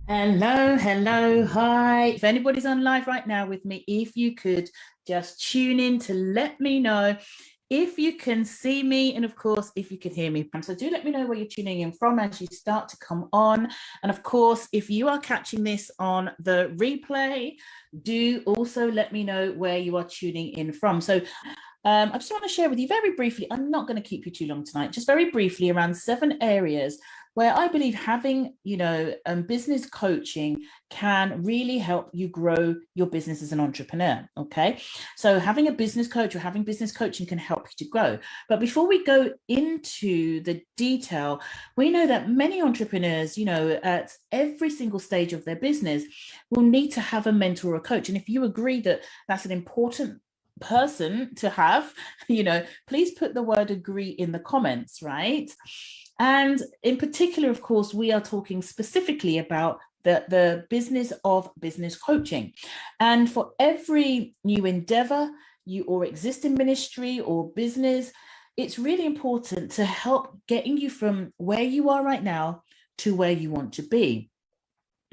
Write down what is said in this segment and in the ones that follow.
Hello, hello, hi. If anybody's on live right now with me, if you could just tune in to let me know if you can see me and of course if you can hear me. So do let me know where you're tuning in from as you start to come on. And of course, if you are catching this on the replay, do also let me know where you are tuning in from. So I just want to share with you very briefly, I'm not going to keep you too long tonight, just very briefly around 7 areas where I believe having, business coaching can really help you grow your business as an entrepreneur. Okay. So having a business coach or having business coaching can help you to grow. But before we go into the detail, we know that many entrepreneurs, at every single stage of their business will need to have a mentor or a coach. And if you agree that that's an important person to have, please put the word agree in the comments, right? And in particular, of course, we are talking specifically about the business of business coaching. And for every new endeavor, you or existing ministry or business, it's really important to help getting you from where you are right now to where you want to be.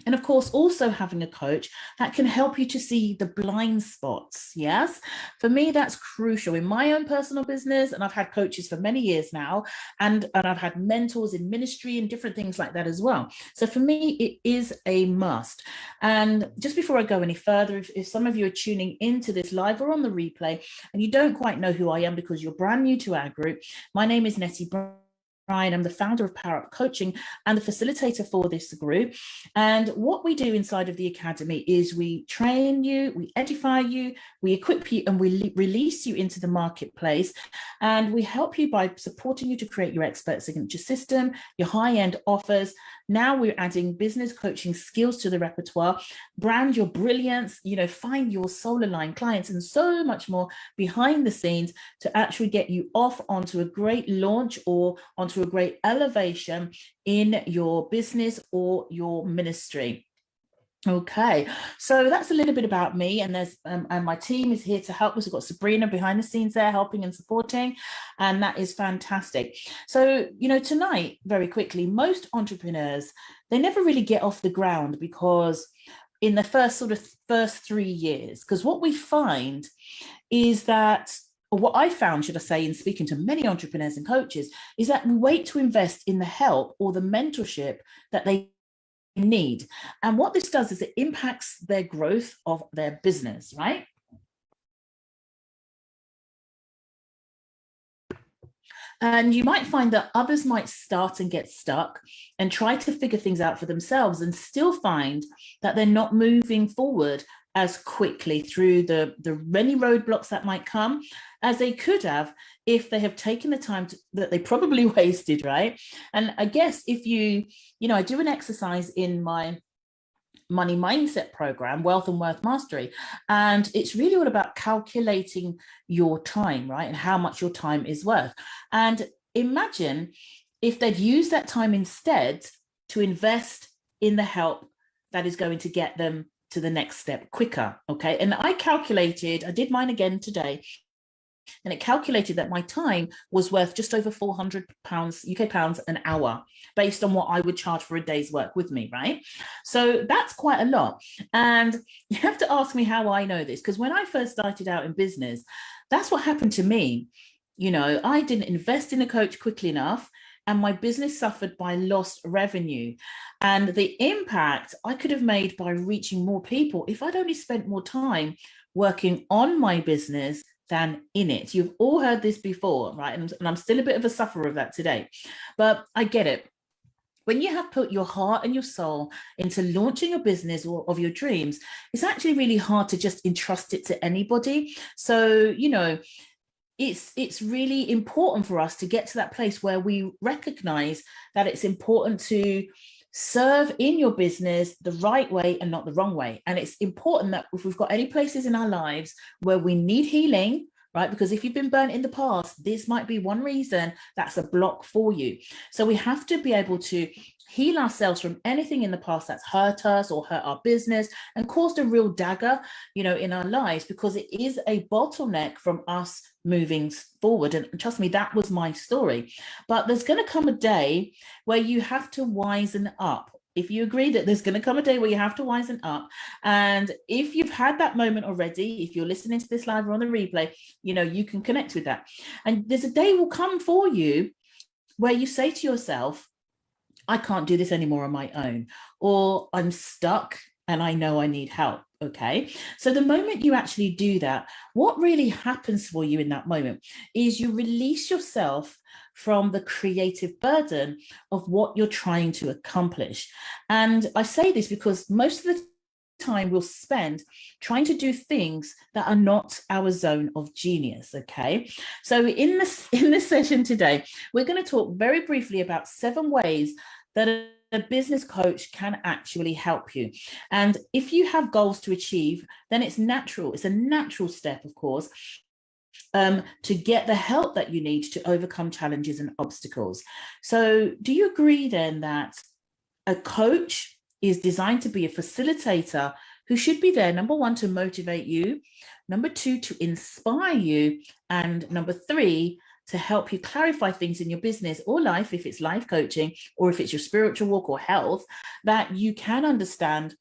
And of course, also having a coach that can help you to see the blind spots. Yes. For me, that's crucial in my own personal business. And I've had coaches for many years now, and I've had mentors in ministry and different things like that as well. So for me, it is a must. And just before I go any further, if some of you are tuning into this live or on the replay, and you don't quite know who I am because you're brand new to our group, my name is Nettie Bryan. I'm the founder of Power Up Coaching and the facilitator for this group. And what we do inside of the Academy is we train you, we edify you, we equip you, and we release you into the marketplace. And we help you by supporting you to create your expert signature system, your high-end offers. Now we're adding business coaching skills to the repertoire, brand your brilliance, find your soul aligned clients, and so much more behind the scenes to actually get you off onto a great launch or onto a great elevation in your business or your ministry. Okay, so that's a little bit about me, and there's and my team is here to help us. We've got Sabrina behind the scenes there helping and supporting, and that is fantastic. So tonight, very quickly, most entrepreneurs, they never really get off the ground because in the first 3 years, because what we find is that, or what I found, should I say, in speaking to many entrepreneurs and coaches, is that we wait to invest in the help or the mentorship that they need. And what this does is it impacts their growth of their business, right? And you might find that others might start and get stuck and try to figure things out for themselves and still find that they're not moving forward as quickly through the many roadblocks that might come as they could have if they have taken the time that they probably wasted, right? And I guess if I do an exercise in my money mindset program, Wealth and Worth Mastery, and it's really all about calculating your time, right? And how much your time is worth. And imagine if they'd use that time instead to invest in the help that is going to get them to the next step quicker. Okay. And I did mine again today, and it calculated that my time was worth just over £400 UK pounds an hour based on what I would charge for a day's work with me, right? So that's quite a lot. And you have to ask me how I know this, because when I first started out in business, that's what happened to me. I didn't invest in a coach quickly enough, and my business suffered by lost revenue. And the impact I could have made by reaching more people if I'd only spent more time working on my business than in it. You've all heard this before, right? And I'm still a bit of a sufferer of that today, but I get it. When you have put your heart and your soul into launching your business or of your dreams, it's actually really hard to just entrust it to anybody. So, it's really important for us to get to that place where we recognize that it's important to serve in your business the right way and not the wrong way. And it's important that if we've got any places in our lives where we need healing, right? Because if you've been burnt in the past, this might be one reason that's a block for you. So we have to be able to heal ourselves from anything in the past that's hurt us or hurt our business and caused a real dagger, in our lives, because it is a bottleneck from us moving forward. And trust me, that was my story. But there's going to come a day where you have to wisen up. if you agree that there's going to come a day where you have to wisen up, and if you've had that moment already, if you're listening to this live or on the replay, you can connect with that. And there's a day will come for you where you say to yourself, I can't do this anymore on my own, or I'm stuck and I know I need help. Okay. So the moment you actually do that, what really happens for you in that moment is you release yourself from the creative burden of what you're trying to accomplish. And I say this because most of the time we'll spend trying to do things that are not our zone of genius. Okay, so in this session today, we're going to talk very briefly about 7 ways that a business coach can actually help you. And if you have goals to achieve, then it's a natural step, of course, to get the help that you need to overcome challenges and obstacles. So do you agree then that a coach is designed to be a facilitator who should be there, number 1, to motivate you, number 2, to inspire you, and number 3, to help you clarify things in your business or life, if it's life coaching or if it's your spiritual walk or health, that you can understand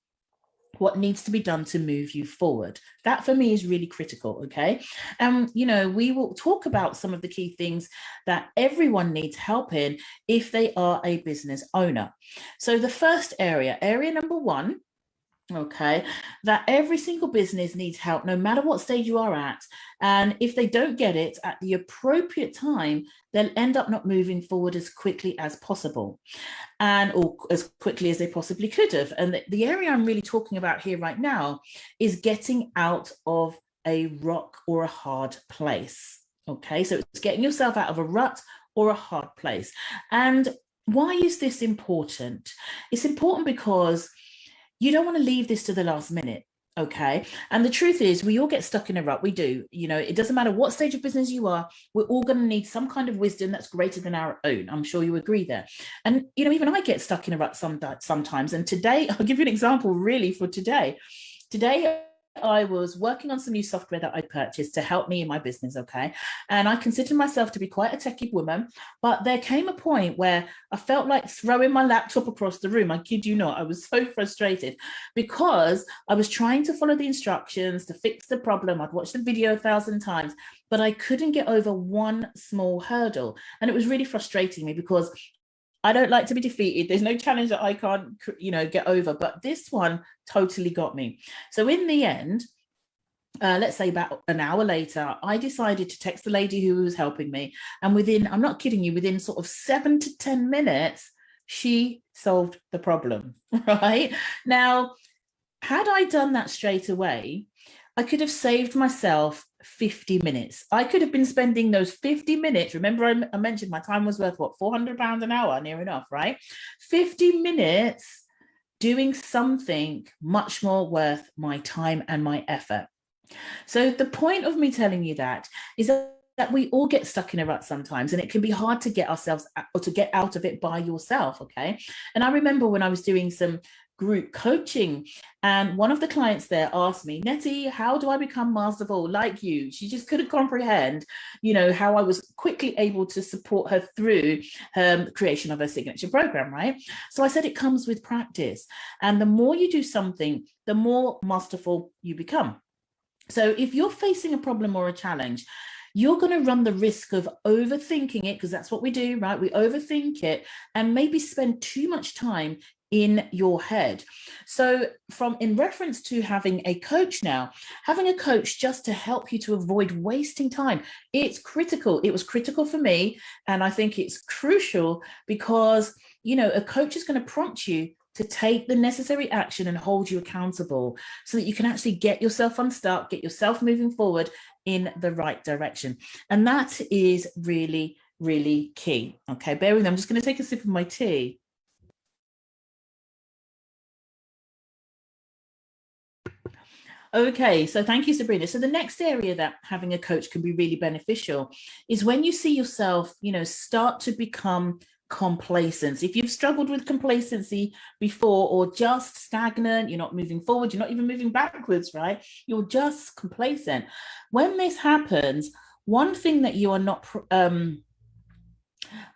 what needs to be done to move you forward. That for me is really critical. Okay. And, we will talk about some of the key things that everyone needs help in if they are a business owner. So the first area number 1, okay, that every single business needs help, no matter what stage you are at. And if they don't get it at the appropriate time, they'll end up not moving forward as quickly as possible, or as quickly as they possibly could have. And the area I'm really talking about here right now is getting out of a rock or a hard place. Okay, so it's getting yourself out of a rut or a hard place. And why is this important? It's important because you don't want to leave this to the last minute. Okay. And the truth is, we all get stuck in a rut. We do. It doesn't matter what stage of business you are. We're all going to need some kind of wisdom that's greater than our own. I'm sure you agree there. And, even I get stuck in a rut sometimes. And today, I'll give you an example really for today. Today, I was working on some new software that I purchased to help me in my business, okay? And I consider myself to be quite a techie woman, but there came a point where I felt like throwing my laptop across the room. I kid you not, I was so frustrated because I was trying to follow the instructions to fix the problem. I'd watched the video 1,000 times, but I couldn't get over one small hurdle. And it was really frustrating me because I don't like to be defeated. There's no challenge that I can't, get over. But this one totally got me. So in the end, let's say about an hour later, I decided to text the lady who was helping me. And I'm not kidding you, within sort of 7 to 10 minutes, she solved the problem, right? Now, had I done that straight away, I could have saved myself 50 minutes. I could have been spending those 50 minutes. Remember, I mentioned my time was worth what, £400 an hour, near enough, right? 50 minutes doing something much more worth my time and my effort. So the point of me telling you that is that we all get stuck in a rut sometimes, and it can be hard to get ourselves or to get out of it by yourself. Okay. And I remember when I was doing some group coaching, and one of the clients there asked me, Nettie, how do I become masterful like you? She just couldn't comprehend, how I was quickly able to support her through her creation of her signature program, right? So I said it comes with practice, and the more you do something, the more masterful you become. So if you're facing a problem or a challenge, you're going to run the risk of overthinking it, because that's what we do, right? We overthink it and maybe spend too much time in your head. So in reference to having a coach now, having a coach just to help you to avoid wasting time, it's critical. It was critical for me. And I think it's crucial because, a coach is going to prompt you to take the necessary action and hold you accountable so that you can actually get yourself unstuck, get yourself moving forward in the right direction. And that is really, really key. Okay, bear with me. I'm just going to take a sip of my tea. Okay, so thank you, Sabrina. So the next area that having a coach can be really beneficial is when you see yourself, start to become complacent. If you've struggled with complacency before, or just stagnant, you're not moving forward, you're not even moving backwards, right? You're just complacent. When this happens, one thing that you are not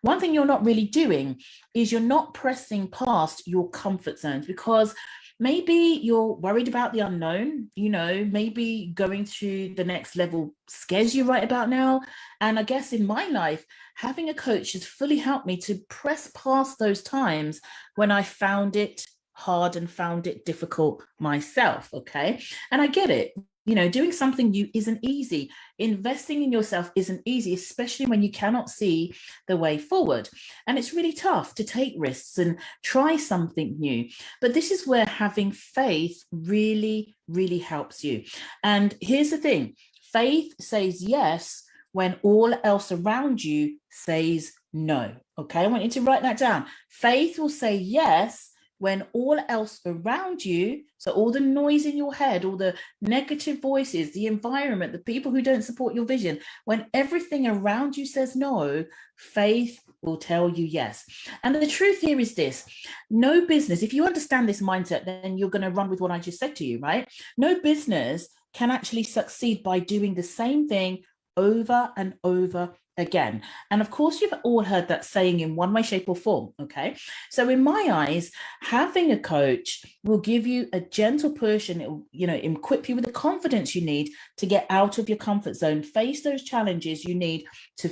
One thing you're not really doing is you're not pressing past your comfort zones, because maybe you're worried about the unknown. Maybe going to the next level scares you right about now. And I guess in my life, having a coach has fully helped me to press past those times when I found it hard and found it difficult myself. Okay. And I get it. Doing something new isn't easy. Investing in yourself isn't easy, especially when you cannot see the way forward. And it's really tough to take risks and try something new. But this is where having faith really, really helps you. And here's the thing: faith says yes when all else around you says no. Okay, I want you to write that down. Faith will say yes when all else around you, so all the noise in your head, all the negative voices, the environment, the people who don't support your vision, when everything around you says no, faith will tell you yes. And the truth here is this: no business, if you understand this mindset, then you're going to run with what I just said to you, right? No business can actually succeed by doing the same thing over and over again. And of course, you've all heard that saying in one way, shape, or form. Okay. So in my eyes, having a coach will give you a gentle push, and it will, equip you with the confidence you need to get out of your comfort zone, face those challenges you need to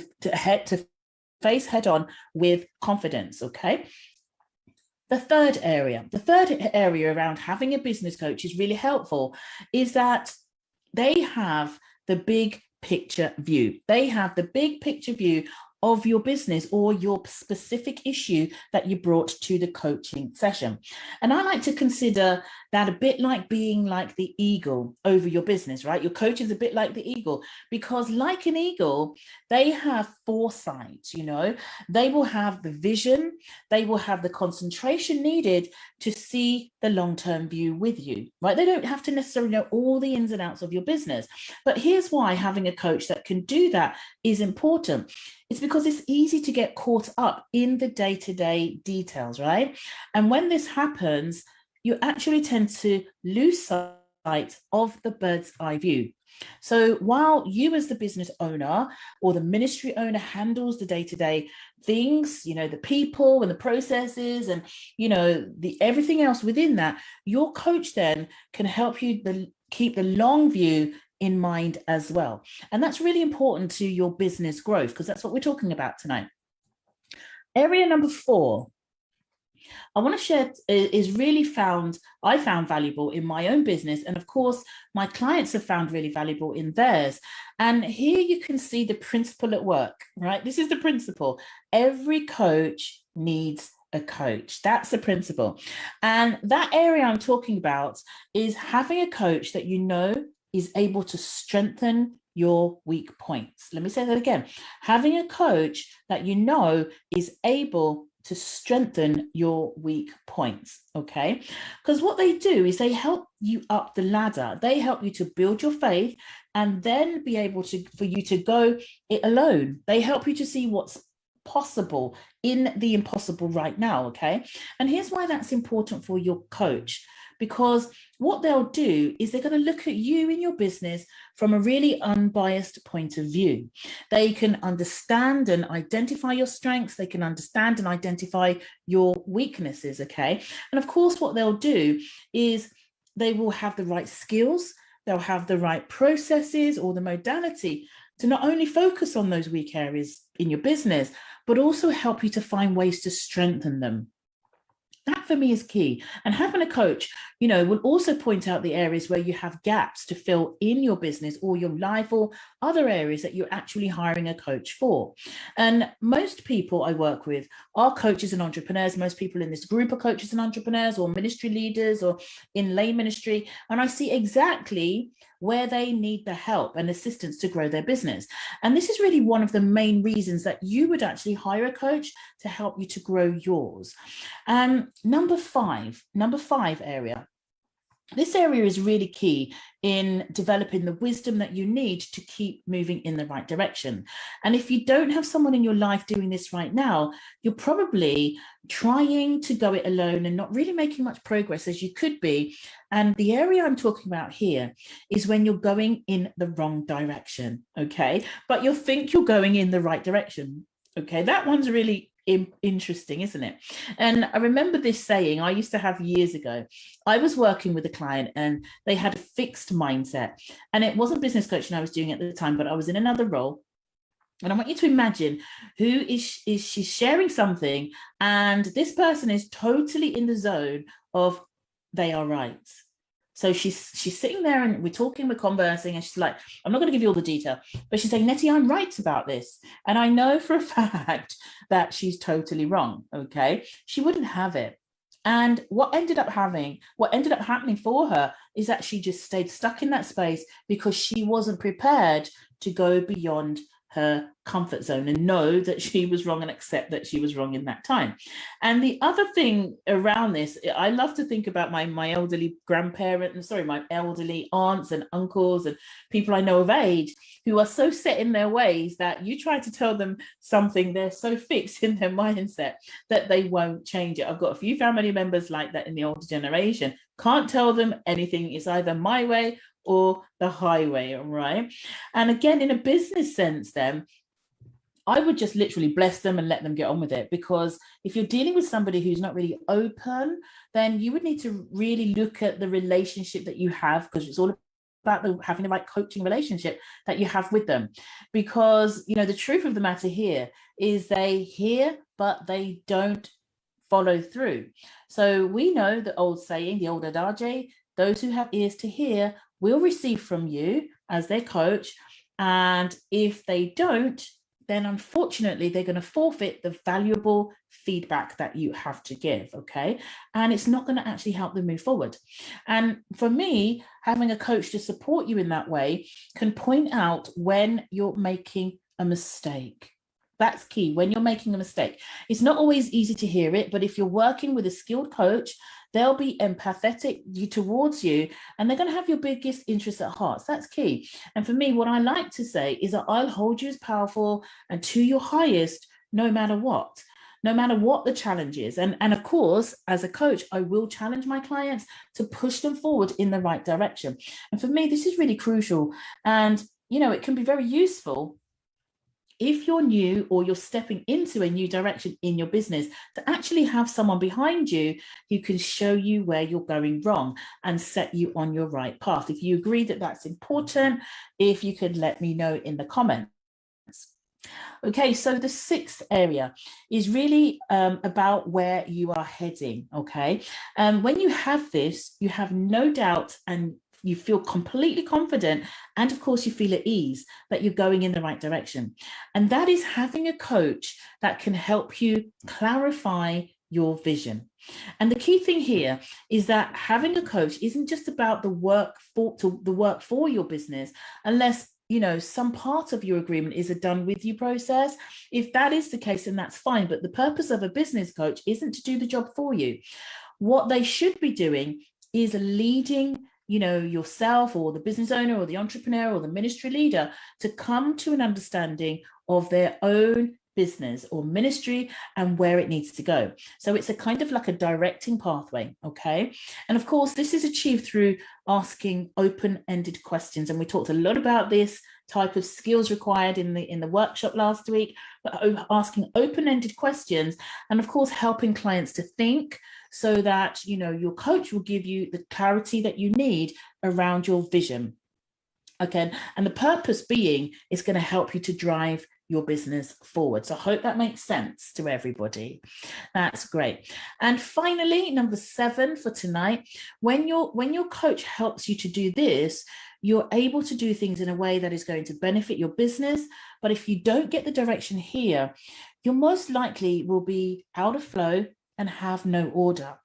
face head on with confidence. Okay. The third area around having a business coach is really helpful, is that they have the big picture view. They have the big picture view of your business or your specific issue that you brought to the coaching session. And I like to consider that a bit like being like the eagle over your business, right? Your coach is a bit like the eagle, because like an eagle, they have foresight, they will have the vision, they will have the concentration needed to see the long-term view with you, right? They don't have to necessarily know all the ins and outs of your business. But here's why having a coach that can do that is important. It's because it's easy to get caught up in the day-to-day details, right? And when this happens, you actually tend to lose sight of the bird's eye view. So while you as the business owner or the ministry owner handles the day-to-day things, the people and the processes and, the everything else within that, your coach then can help you keep the long view in mind as well. And that's really important to your business growth, because that's what we're talking about tonight. Area number 4 I want to share is really I found valuable in my own business. And of course, my clients have found really valuable in theirs. And here you can see the principle at work, right? This is the principle. Every coach needs a coach. That's the principle. And that area I'm talking about is having a coach that is able to strengthen your weak points. Let me say that again. Having a coach that is able to strengthen your weak points, okay? Because what they do is they help you up the ladder. They help you to build your faith and then be able for you to go it alone. They help you to see what's possible in the impossible right now, okay? And here's why that's important for your coach. Because what they'll do is they're going to look at you in your business from a really unbiased point of view. They can understand and identify your strengths. They can understand and identify your weaknesses, okay? And of course, what they'll do is they will have the right skills, they'll have the right processes or the modality to not only focus on those weak areas in your business, but also help you to find ways to strengthen them. That for me is key. And having a coach, will also point out the areas where you have gaps to fill in your business or your life or other areas that you're actually hiring a coach for. And most people I work with are coaches and entrepreneurs. Most people in this group are coaches and entrepreneurs or ministry leaders or in lay ministry. And I see exactly where they need the help and assistance to grow their business. And this is really one of the main reasons that you would actually hire a coach to help you to grow yours. Number five area. This area is really key in developing the wisdom that you need to keep moving in the right direction. And if you don't have someone in your life doing this right now, you're probably trying to go it alone and not really making much progress as you could be. And the area I'm talking about here is when you're going in the wrong direction, okay? But you'll think you're going in the right direction. Okay, that one's really interesting, isn't it? And I remember this saying I used to have years ago. I was working with a client and they had a fixed mindset. And it wasn't business coaching I was doing at the time, but I was in another role. And I want you to imagine who is she sharing something, and this person is totally in the zone of they are right. So she's sitting there and we're talking, we're conversing, and she's like, I'm not going to give you all the detail, but she's saying, Nettie, I'm right about this. And I know for a fact that she's totally wrong. Okay. She wouldn't have it. And what ended up happening for her is that she just stayed stuck in that space because she wasn't prepared to go beyond her comfort zone and know that she was wrong and accept that she was wrong in that time. And the other thing around this, I love to think about my elderly grandparents, my elderly aunts and uncles and people I know of age who are so set in their ways that you try to tell them something, they're so fixed in their mindset that they won't change it. I've got a few family members like that in the older generation. Can't tell them anything. It's either my way or the highway, right? And again, in a business sense, then I would just literally bless them and let them get on with it. Because if you're dealing with somebody who's not really open, then you would need to really look at the relationship that you have, because it's all about having the right coaching relationship that you have with them. Because, the truth of the matter here is they hear, but they don't follow through. So we know the old saying, the old adage, those who have ears to hear will receive from you as their coach. And if they don't, then unfortunately, they're going to forfeit the valuable feedback that you have to give, okay? And it's not going to actually help them move forward. And for me, having a coach to support you in that way can point out when you're making a mistake. That's key, when you're making a mistake. It's not always easy to hear it, but if you're working with a skilled coach, they'll be empathetic towards you, and they're going to have your biggest interests at heart. So that's key. And for me, what I like to say is that I'll hold you as powerful and to your highest, no matter what the challenge is. And of course, as a coach, I will challenge my clients to push them forward in the right direction. And for me, this is really crucial. And, it can be very useful if you're new or you're stepping into a new direction in your business, to actually have someone behind you who can show you where you're going wrong and set you on your right path. If you agree that that's important, if you could let me know in the comments. Okay, so the sixth area is really about where you are heading, okay? When you have this, you have no doubt and you feel completely confident, and of course you feel at ease that you're going in the right direction. And that is having a coach that can help you clarify your vision. And the key thing here is that having a coach isn't just about the work for your business, unless some part of your agreement is a done with you process. If that is the case, then that's fine. But the purpose of a business coach isn't to do the job for you. What they should be doing is leading yourself or the business owner or the entrepreneur or the ministry leader to come to an understanding of their own business or ministry and where it needs to go. So it's a kind of like a directing pathway, okay? And of course, this is achieved through asking open-ended questions. And we talked a lot about this type of skills required in the workshop last week, but asking open-ended questions and of course helping clients to think, so that your coach will give you the clarity that you need around your vision. Okay, and the purpose being is going to help you to drive your business forward. So I hope that makes sense to everybody. That's great. And finally, number 7 for tonight, when your coach helps you to do this, you're able to do things in a way that is going to benefit your business. But if you don't get the direction here, you most likely will be out of flow and have no order.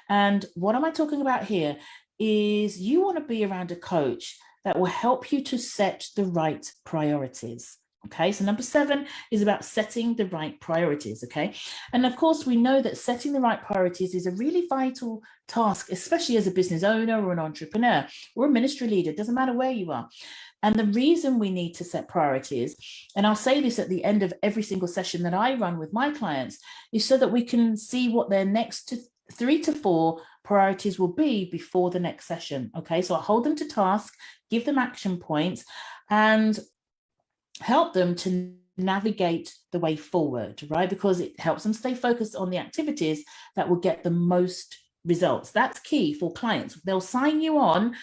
And what am I talking about here is you want to be around a coach that will help you to set the right priorities. Okay, so number 7 is about setting the right priorities, okay? And of course, we know that setting the right priorities is a really vital task, especially as a business owner or an entrepreneur or a ministry leader, it doesn't matter where you are. And the reason we need to set priorities, and I'll say this at the end of every single session that I run with my clients, is so that we can see what their next 3 to 4 priorities will be before the next session, okay? So I hold them to task, give them action points, and help them to navigate the way forward, right? Because it helps them stay focused on the activities that will get the most results. That's key for clients. They'll sign you on,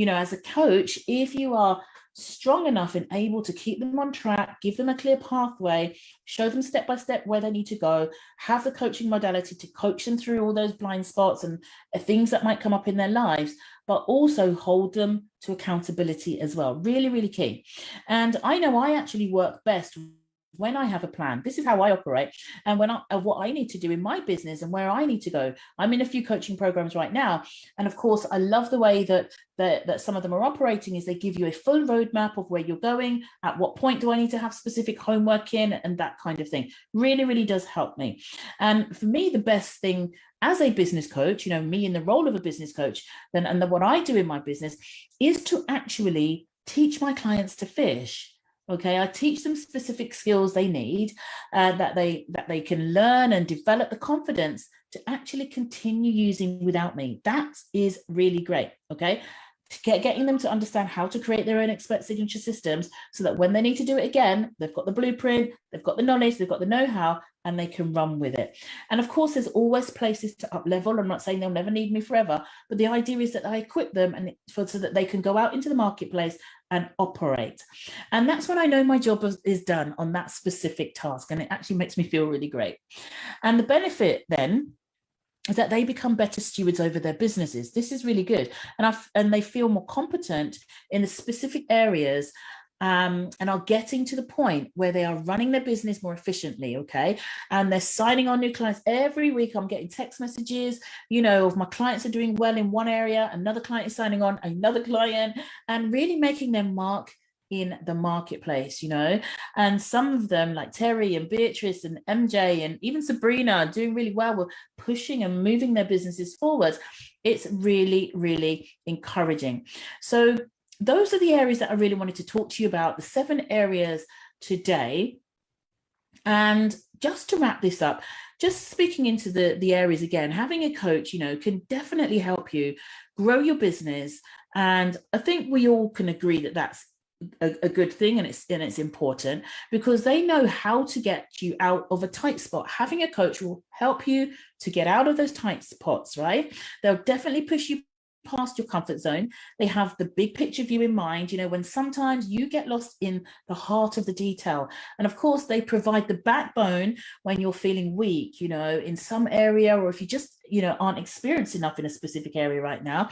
as a coach, if you are strong enough and able to keep them on track, give them a clear pathway, show them step by step where they need to go, have the coaching modality to coach them through all those blind spots and things that might come up in their lives, but also hold them to accountability as well. Really, really key. And I know I actually work best when I have a plan. This is how I operate, and what I need to do in my business and where I need to go. I'm in a few coaching programs right now, and of course I love the way that some of them are operating. Is they give you a full roadmap of where you're going, at what point do I need to have specific homework in, and that kind of thing. Really, really does help me. And for me, the best thing as a business coach, me in the role of a business coach, and what I do in my business is to actually teach my clients to fish. Okay, I teach them specific skills they need, that they can learn and develop the confidence to actually continue using without me. That is really great. Okay, getting them to understand how to create their own expert signature systems, so that when they need to do it again, they've got the blueprint, they've got the knowledge, they've got the know-how, and they can run with it. And of course, there's always places to up level. I'm not saying they'll never need me forever, but the idea is that I equip them so that they can go out into the marketplace and operate. And that's when I know my job is done on that specific task. And it actually makes me feel really great. And the benefit then is that they become better stewards over their businesses. This is really good. And they feel more competent in the specific areas, and are getting to the point where they are running their business more efficiently. Okay, and they're signing on new clients every week. I'm getting text messages, of my clients are doing well in one area, another client is signing on another client, and really making their mark in the marketplace. And some of them, like Terry and Beatrice and MJ and even Sabrina, are doing really well with pushing and moving their businesses forward. It's really, really encouraging. So those are the areas that I really wanted to talk to you about, the 7 areas today. And just to wrap this up, just speaking into the areas again, having a coach, can definitely help you grow your business. And I think we all can agree that that's a good thing, and it's important, because they know how to get you out of a tight spot. Having a coach will help you to get out of those tight spots, right? They'll definitely push you past your comfort zone. They have the big picture view in mind, when sometimes you get lost in the heart of the detail. And of course, they provide the backbone when you're feeling weak, in some area, or if you just, aren't experienced enough in a specific area right now,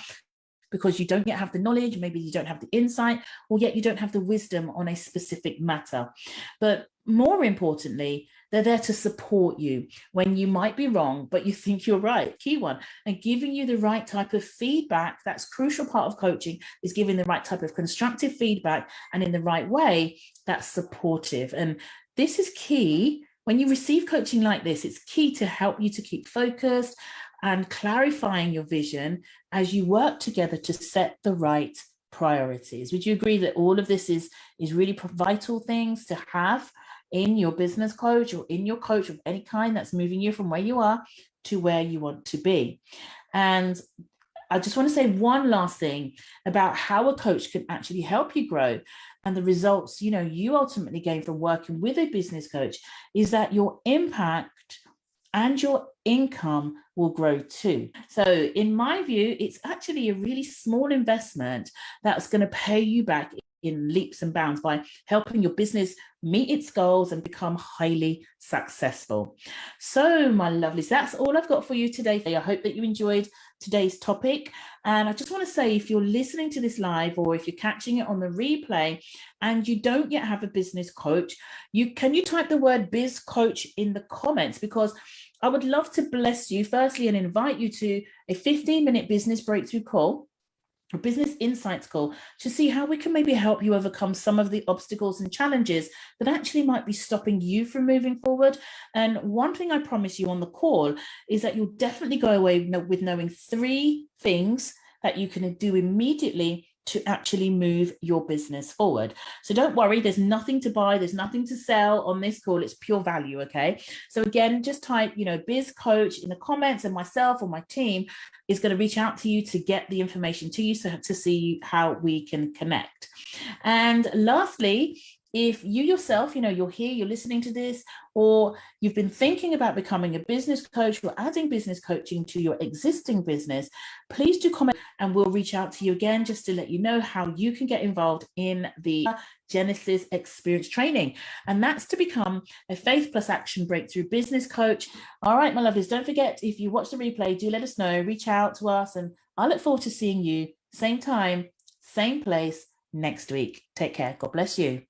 because you don't yet have the knowledge, maybe you don't have the insight, or yet you don't have the wisdom on a specific matter. But more importantly, they're there to support you when you might be wrong, but you think you're right. Key one, and giving you the right type of feedback. That's a crucial part of coaching, is giving the right type of constructive feedback, and in the right way that's supportive. And this is key. When you receive coaching like this, it's key to help you to keep focused and clarifying your vision as you work together to set the right priorities. Would you agree that all of this is really vital things to have in your business coach, or in your coach of any kind that's moving you from where you are to where you want to be? And I just want to say one last thing about how a coach can actually help you grow, and the results you ultimately gain from working with a business coach is that your impact and your income will grow too. So in my view, it's actually a really small investment that's going to pay you back in leaps and bounds by helping your business meet its goals and become highly successful. So my lovelies, that's all I've got for you today. I hope that you enjoyed today's topic. And I just want to say, if you're listening to this live, or if you're catching it on the replay and you don't yet have a business coach, can you type the word biz coach in the comments, because I would love to bless you firstly and invite you to a 15-minute business breakthrough call, a business insights call, to see how we can maybe help you overcome some of the obstacles and challenges that actually might be stopping you from moving forward. And one thing I promise you on the call is that you'll definitely go away with knowing 3 things that you can do immediately to actually move your business forward. So don't worry, there's nothing to buy, there's nothing to sell on this call, it's pure value, okay? So again, just type, biz coach in the comments, and myself or my team is going to reach out to you to get the information to you, so to see how we can connect. And lastly, if you yourself, you're here, you're listening to this, or you've been thinking about becoming a business coach or adding business coaching to your existing business, please do comment and we'll reach out to you again just to let you know how you can get involved in the Genesis Experience training. And that's to become a Faith Plus Action Breakthrough Business Coach. All right, my lovelies, don't forget, if you watch the replay, do let us know, reach out to us, and I look forward to seeing you same time, same place next week. Take care. God bless you.